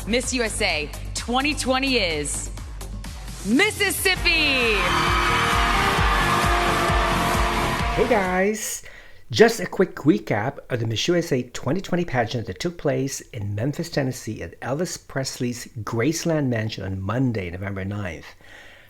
Miss USA 2020 is Mississippi. Hey guys! Just a quick recap of the Miss USA 2020 pageant that took place in Memphis, Tennessee at Elvis Presley's Graceland Mansion on Monday, November 9th.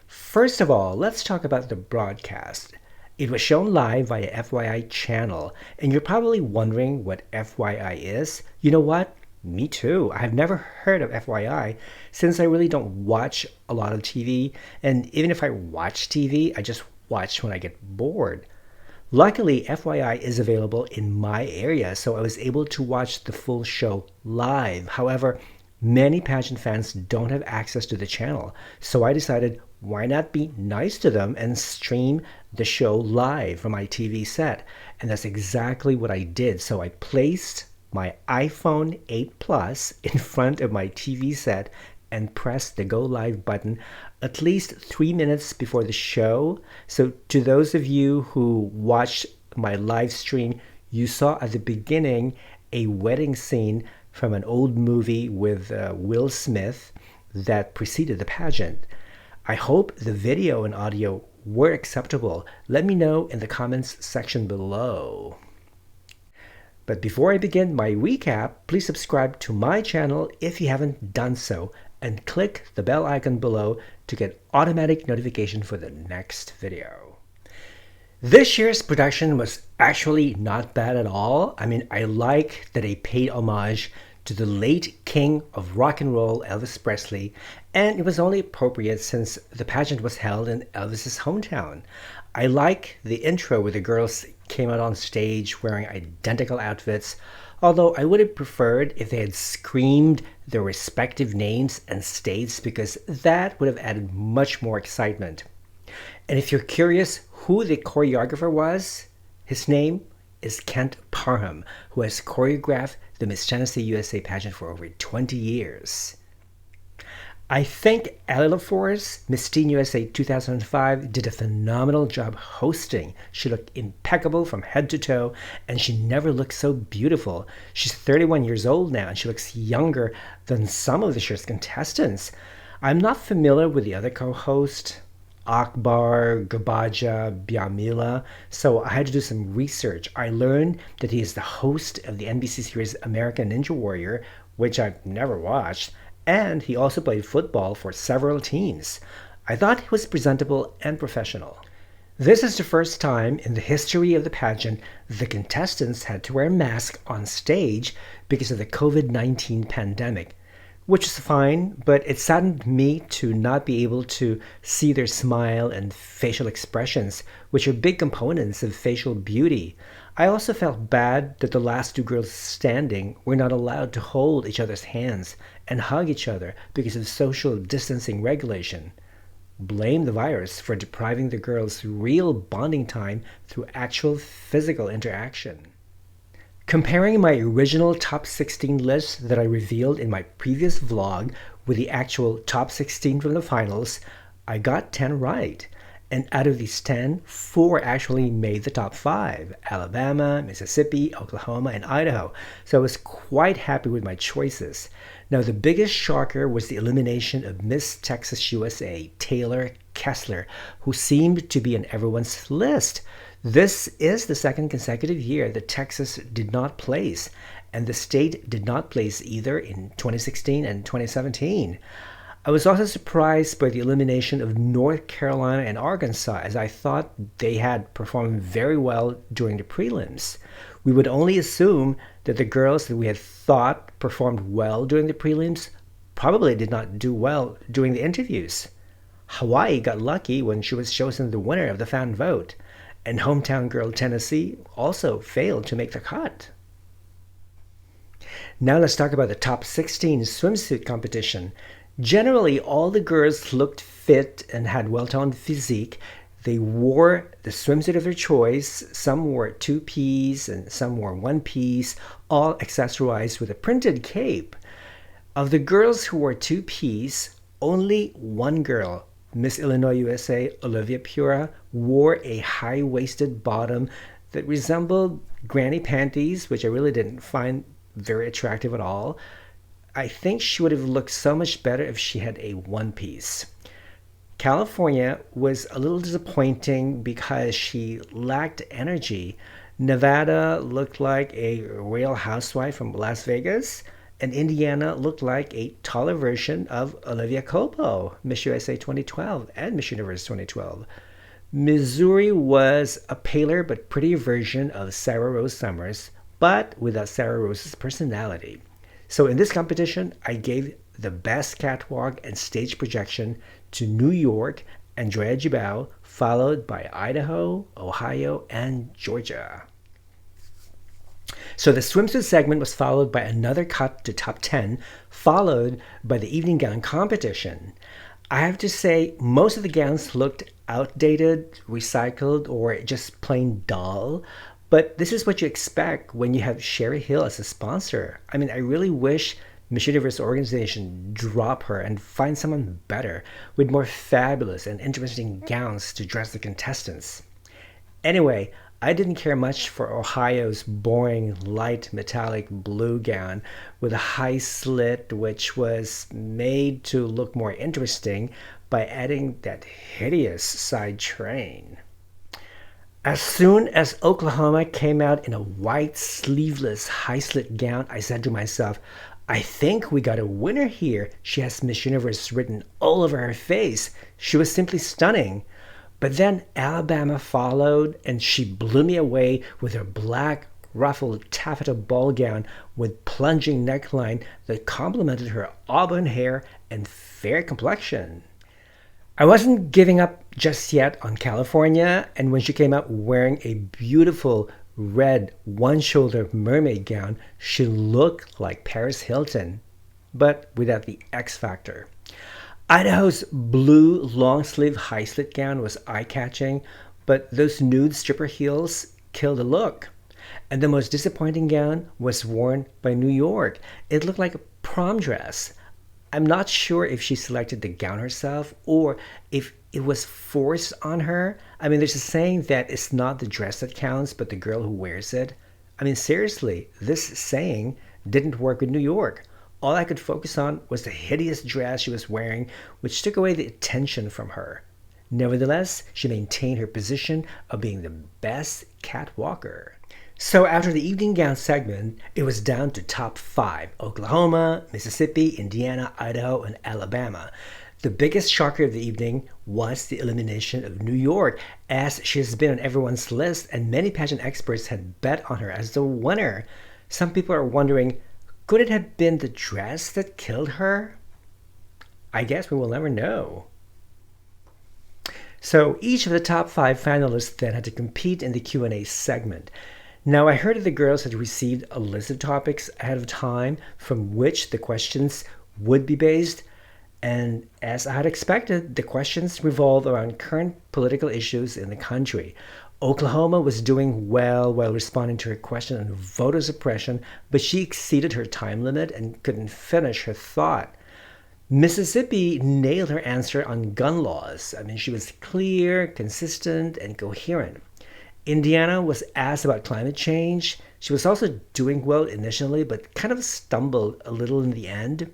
First of all, let's talk about the broadcast. It was shown live via FYI channel, and you're probably wondering what FYI is. You know what? Me too. I've never heard of FYI since I really don't watch a lot of TV, and even if I watch TV, I just watch when I get bored. Luckily, FYI is available in my area, so I was able to watch the full show live. However, many pageant fans don't have access to the channel, so I decided why not be nice to them and stream the show live from my TV set. And that's exactly what I did. So I placed my iPhone 8 Plus in front of my TV set and pressed the go live button at least 3 minutes before the show. So to those of you who watched my live stream, you saw at the beginning a wedding scene from an old movie with Will Smith that preceded the pageant. I hope the video and audio were acceptable. Let me know in the comments section below. But before I begin my recap, please subscribe to my channel if you haven't done so, and click the bell icon below to get automatic notification for the next video. This year's production was actually not bad at all. I mean, I like that they paid homage to the late king of rock and roll, Elvis Presley, and it was only appropriate since the pageant was held in Elvis's hometown. I like the intro where the girls came out on stage wearing identical outfits, although I would have preferred if they had screamed their respective names and states, because that would have added much more excitement. And if you're curious who the choreographer was, his name is Kent Parham, who has choreographed the Miss Tennessee USA pageant for over 20 years. I think Ally LaForce, Miss Teen USA 2005, did a phenomenal job hosting. She looked impeccable from head to toe, and she never looked so beautiful. She's 31 years old now, and she looks younger than some of this year's contestants. I'm not familiar with the other co-host, Akbar Gabaja Biamila, so I had to do some research. I learned that he is the host of the NBC series American Ninja Warrior, which I've never watched, and he also played football for several teams. I thought he was presentable and professional. This is the first time in the history of the pageant the contestants had to wear a mask on stage because of the COVID-19 pandemic, which is fine, but it saddened me to not be able to see their smile and facial expressions, which are big components of facial beauty. I also felt bad that the last two girls standing were not allowed to hold each other's hands and hug each other because of social distancing regulation. Blame the virus for depriving the girls real bonding time through actual physical interaction. Comparing my original top 16 list that I revealed in my previous vlog with the actual top 16 from the finals, I got 10 right. And out of these 10, 4 actually made the top 5: Alabama, Mississippi, Oklahoma, and Idaho. So I was quite happy with my choices. Now, the biggest shocker was the elimination of Miss Texas USA, Taylor Kessler, who seemed to be on everyone's list. This is the second consecutive year that Texas did not place, and the state did not place either in 2016 and 2017. I was also surprised by the elimination of North Carolina and Arkansas, as I thought they had performed very well during the prelims. We would only assume that the girls that we had thought performed well during the prelims probably did not do well during the interviews. Hawaii got lucky when she was chosen the winner of the fan vote, and hometown girl Tennessee also failed to make the cut. Now let's talk about the top 16 swimsuit competition. Generally, all the girls looked fit and had well-toned physique. They wore the swimsuit of their choice. Some wore 2-piece and some wore 1-piece, all accessorized with a printed cape. Of the girls who wore 2-piece, only one girl, Miss Illinois USA, Olivia Pura, wore a high-waisted bottom that resembled granny panties, which I really didn't find very attractive at all. I think she would have looked so much better if she had a one piece. California was a little disappointing because she lacked energy. Nevada looked like a real housewife from Las Vegas, and Indiana looked like a taller version of Olivia Culpo, Miss USA 2012 and Miss Universe 2012. Missouri was a paler but prettier version of Sarah Rose Summers, but without Sarah Rose's personality. So in this competition, I gave the best catwalk and stage projection to New York, Andrea Gibao, followed by Idaho, Ohio, and Georgia. So the swimsuit segment was followed by another cut to top 10, followed by the evening gown competition. I have to say, most of the gowns looked outdated, recycled, or just plain dull. But this is what you expect when you have Sherry Hill as a sponsor. I mean, I really wish Miss Universe organization drop her and find someone better with more fabulous and interesting gowns to dress the contestants. Anyway, I didn't care much for Ohio's boring light metallic blue gown with a high slit, which was made to look more interesting by adding that hideous side train. As soon as Oklahoma came out in a white sleeveless high slit gown, I said to myself, I think we got a winner here. She has Miss Universe written all over her face. She was simply stunning. But then Alabama followed, and she blew me away with her black ruffled taffeta ball gown with plunging neckline that complemented her auburn hair and fair complexion. I wasn't giving up just yet on California, and when she came out wearing a beautiful red one-shoulder mermaid gown, she looked like Paris Hilton, but without the X factor. Idaho's blue long-sleeve high-slit gown was eye-catching, but those nude stripper heels killed the look. And the most disappointing gown was worn by New York. It looked like a prom dress. I'm not sure if she selected the gown herself or if it was forced on her. I mean, there's a saying that it's not the dress that counts, but the girl who wears it. I mean, seriously, this saying didn't work with New York. All I could focus on was the hideous dress she was wearing, which took away the attention from her. Nevertheless, she maintained her position of being the best catwalker. So after the evening gown segment, it was down to top 5: Oklahoma, Mississippi, Indiana, Idaho, and Alabama. The biggest shocker of the evening was the elimination of New York, as she has been on everyone's list and many pageant experts had bet on her as the winner. Some people are wondering, could it have been the dress that killed her? I guess we will never know. So each of the top 5 finalists then had to compete in the Q&A segment. Now, I heard that the girls had received a list of topics ahead of time from which the questions would be based, and as I had expected, the questions revolved around current political issues in the country. Oklahoma was doing well while responding to her question on voter suppression, but she exceeded her time limit and couldn't finish her thought. Mississippi nailed her answer on gun laws. I mean, she was clear, consistent, and coherent. Indiana was asked about climate change. She was also doing well initially, but kind of stumbled a little in the end.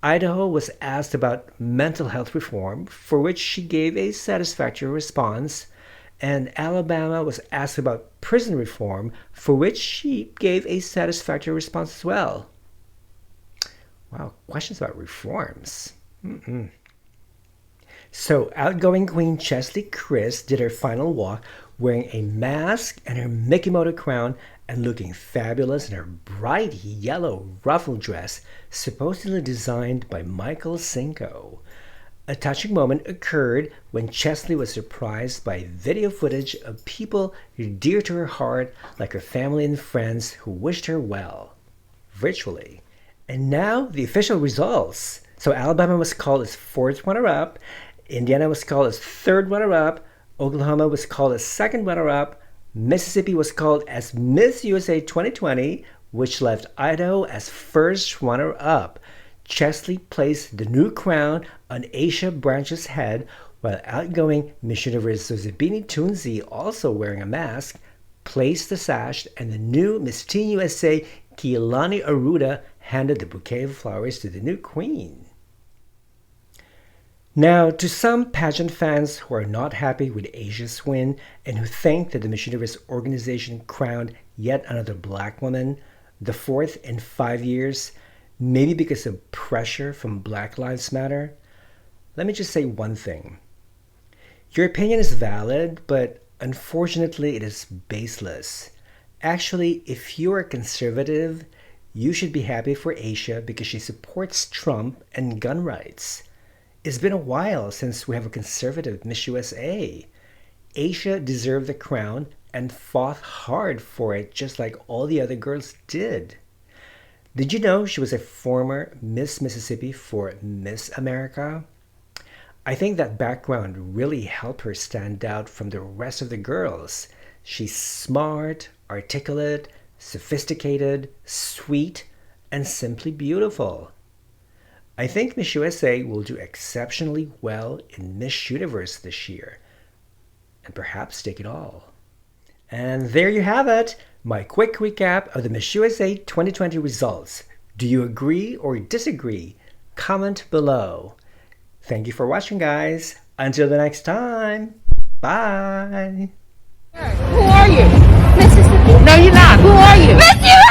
Idaho was asked about mental health reform, for which she gave a satisfactory response. And Alabama was asked about prison reform, for which she gave a satisfactory response as well. Wow, questions about reforms. So outgoing Queen Chesley Chris did her final walk wearing a mask and her Mickey Moto crown and looking fabulous in her bright yellow ruffled dress, supposedly designed by Michael Cinco. A touching moment occurred when Chesley was surprised by video footage of people dear to her heart, like her family and friends who wished her well, virtually. And now the official results. So Alabama was called as 4th runner-up, Indiana was called as 3rd runner-up, Oklahoma was called as 2nd runner-up, Mississippi was called as Miss USA 2020, which left Idaho as 1st runner-up. Chesley placed the new crown on Asia Branch's head, while outgoing Miss Universe Zozibini Tunzi, also wearing a mask, placed the sash, and the new Miss Teen USA Kielani Aruda handed the bouquet of flowers to the new queen. Now, to some pageant fans who are not happy with Asia's win and who think that the Miss Universe organization crowned yet another black woman, the fourth in 5 years, maybe because of pressure from Black Lives Matter, let me just say one thing. Your opinion is valid, but unfortunately it is baseless. Actually, if you are conservative, you should be happy for Asia because she supports Trump and gun rights. It's been a while since we have a conservative Miss USA. Asia deserved the crown and fought hard for it just like all the other girls did. Did you know she was a former Miss Mississippi for Miss America? I think that background really helped her stand out from the rest of the girls. She's smart, articulate, sophisticated, sweet, and simply beautiful. I think Miss USA will do exceptionally well in Miss Universe this year, and perhaps take it all. And there you have it, my quick recap of the Miss USA 2020 results. Do you agree or disagree? Comment below. Thank you for watching, guys. Until the next time, bye. Who are you? Mississippi. No, you're not. Who are you? Miss